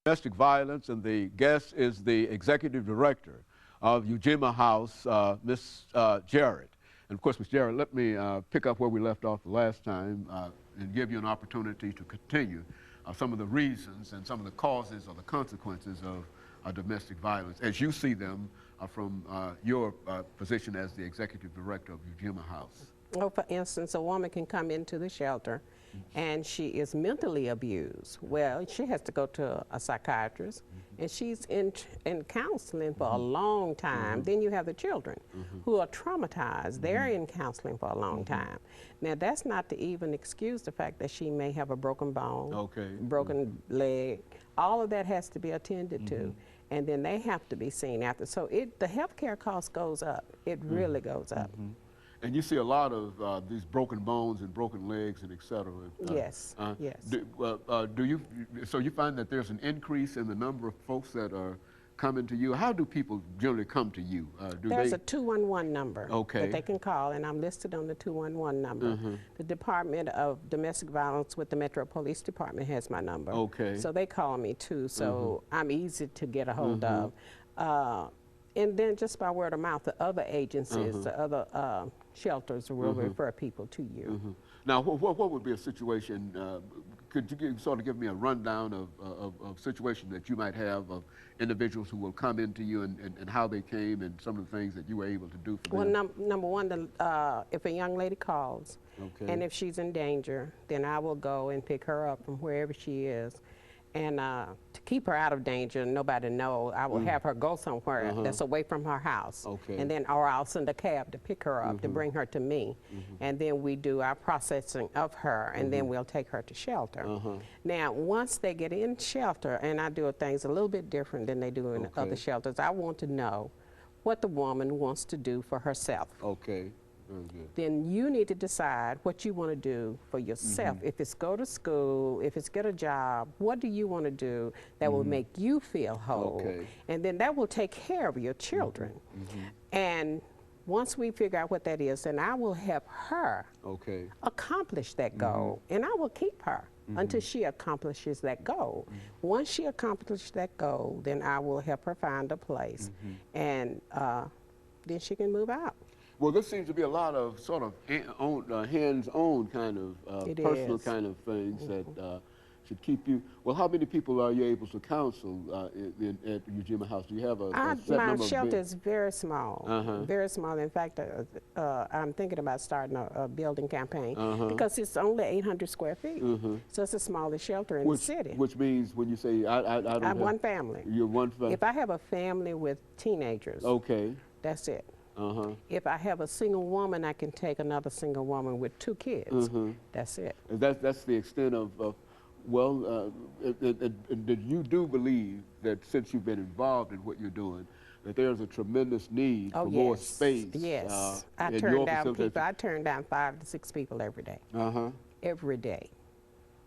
Domestic violence, and the guest is the executive director of Ujima House, Miss Jarrett. And of course, Miss Jarrett, let me pick up where we left off the last time and give you an opportunity to continue some of the reasons and some of the causes or the consequences of domestic violence as you see them from your position as the executive director of Ujima House. Well, for instance, a woman can come into the shelter and she is mentally abused. Well, she has to go to a psychiatrist, and she's in counseling for a long time. Then you have the children who are traumatized. They're in counseling for a long time. Now, that's not to even excuse the fact that she may have a broken bone, broken leg. All of that has to be attended to, and then they have to be seen after. So the healthcare cost goes up. It really goes up. And you see a lot of these broken bones and broken legs and et cetera. Yes, yes. So you find that there's an increase in the number of folks that are coming to you? How do people generally come to you? There's a 211 number that they can call, and I'm listed on the 211 number. The Department of Domestic Violence with the Metro Police Department has my number. So they call me too, so I'm easy to get a hold of. And then just by word of mouth, the other agencies, the other shelters will refer people to you. Now, what would be a situation, could you sort of give me a rundown of situations that you might have of individuals who will come into you and how they came and some of the things that you were able to do for them? Well, number one, if a young lady calls and if she's in danger, then I will go and pick her up from wherever she is. And to keep her out of danger and nobody know, I will have her go somewhere that's away from her house. And then, or I'll send a cab to pick her up, to bring her to me. And then we do our processing of her, and then we'll take her to shelter. Now, once they get in shelter, and I do things a little bit different than they do in other shelters, I want to know what the woman wants to do for herself. Then you need to decide what you want to do for yourself. If it's go to school, if it's get a job, what do you want to do that will make you feel whole? And then that will take care of your children. And once we figure out what that is, then I will help her accomplish that goal. And I will keep her until she accomplishes that goal. Once she accomplishes that goal, then I will help her find a place. And then she can move out. Well, this seems to be a lot of sort of hands-on kind of personal kind of things that should keep you. Well, how many people are you able to counsel at Ujima House? Do you have a set number? My shelter is very small, very small. In fact, I'm thinking about starting a building campaign because it's only 800 square feet. So it's the smallest shelter in the city. Which means when you say, I don't have one family. You're one family? If I have a family with teenagers, that's it. If I have a single woman, I can take another single woman with 2 kids. That's it. That's the extent of well, you do believe that since you've been involved in what you're doing, that there's a tremendous need for more space. Yes, I turn down people. I turn down 5 to 6 people every day. Every day.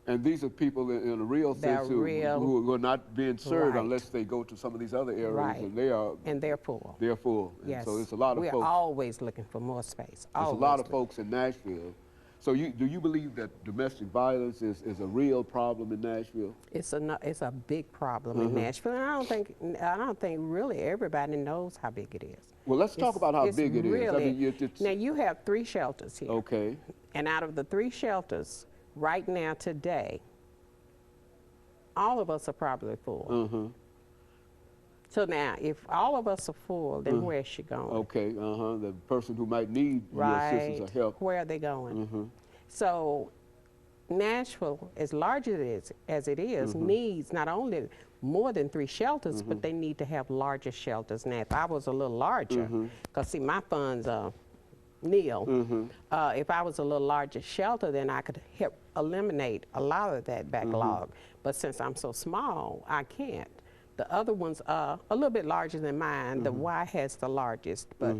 And these are people in a real sense who are not being served unless they go to some of these other areas, and they are. And they're full. They're full. Yes. And so it's a lot of folks. We're always looking for more space. There's a lot of folks in Nashville. So do you believe that domestic violence is a real problem in Nashville? It's a big problem in Nashville, and I don't think really everybody knows how big it is. Well, let's talk about how big it is. I mean, now you have 3 shelters here. And out of the 3 shelters, right now, today, all of us are probably full. So now, if all of us are full, then where's she going? The person who might need your assistance or help. Where are they going? So Nashville, as large as it is, needs not only more than 3 shelters, but they need to have larger shelters. Now, if I was a little larger, because see, my funds are nil. If I was a little larger shelter, then I could help eliminate a lot of that backlog. But since I'm so small, I can't. The other ones are a little bit larger than mine. The Y has the largest, but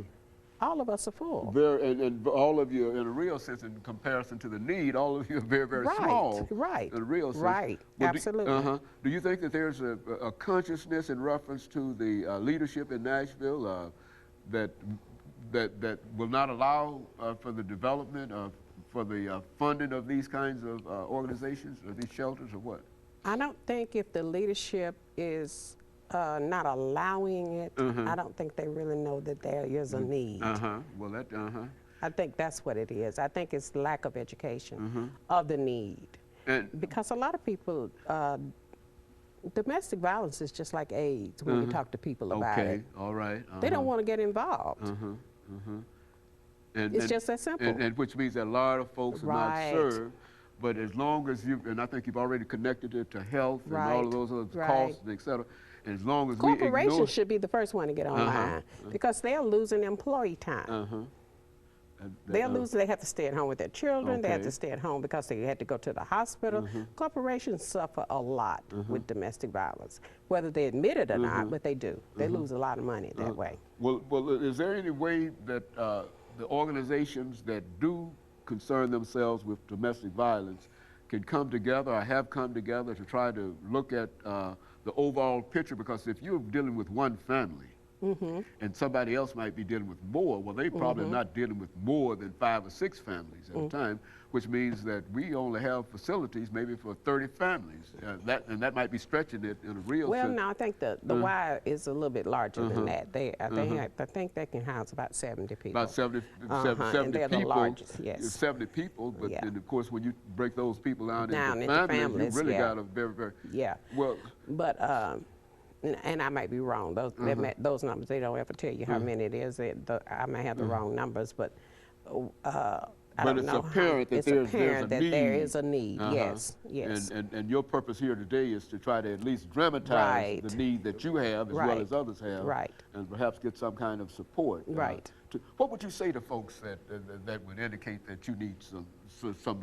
all of us are full. And all of you, in a real sense, in comparison to the need, all of you are very, very small. In a real sense. Well, Absolutely. Do you think that there's a consciousness in reference to the leadership in Nashville that will not allow for the development for the funding of these kinds of organizations or these shelters, or what? I don't think if the leadership is not allowing it, I don't think they really know that there is a need. Well, that, I think that's what it is. I think it's lack of education of the need. And Because a lot of people, domestic violence is just like AIDS when you talk to people about okay, it. all right. They don't want to get involved. And, It's just that simple. And which means that a lot of folks are Right. not served. But as long as you, and I think you've already connected it to health and all Right. of those other Right. costs, and et cetera. And as long as we ignore, Corporations should be the first one to get online because they're losing employee time. They're losing, they have to stay at home with their children, they have Okay. to stay at home because they had to go to the hospital. Corporations suffer a lot with domestic violence, whether they admit it or not, but they do. They lose a lot of money that way. well, is there any way that the organizations that do concern themselves with domestic violence can come together or have come together to try to look at the overall picture? Because if you're dealing with one family and somebody else might be dealing with more, well, they probably not dealing with more than 5 or 6 families at a time, which means that we only have facilities maybe for 30 families. And that might be stretching it in a real Well, sense. no, I think the Y is a little bit larger than that. I think they can house about 70 people. About 70 and they're the people. largest, yes. 70 people, but Yeah. then of course when you break those people down into into families, families, you really yeah. got a very Yeah. well. But, and I might be wrong. Those numbers, they don't ever tell you how many it is. I may have the wrong numbers, but I don't But it's know apparent that it's there's apparent a that need. there is a need. Yes, yes. And your purpose here today is to try to at least dramatize Right. the need that you have as well Right. as others have, Right. and perhaps get some kind of support. Right. What would you say to folks that would indicate that you need some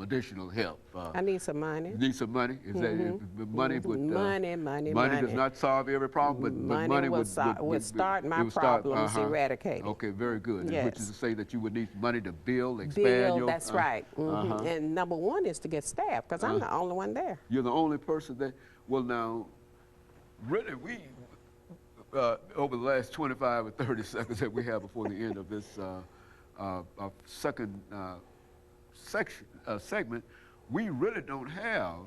additional help? I need some money. Need some money? Is that money would Money does not solve every problem, but money would start my problems eradicated. Okay, very good. Yes. Which is to say that you would need money to build, expand Bill, your. that's right. And number one is to get staff because I'm the only one there. You're the only person that. Well, now, really, we over the last 25 or 30 seconds that we have before the end of this second segment, we really don't have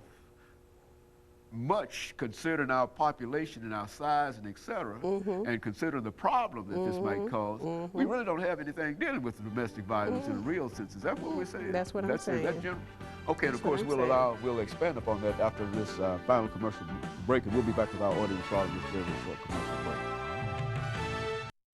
much considering our population and our size and et cetera, and considering the problem that this might cause. We really don't have anything dealing with domestic violence in a real sense. Is that what we're saying? That's what I'm saying. Is that general? Okay, and of course what I'm we'll expand upon that after this final commercial break, and we'll be back with our audience following this very short commercial.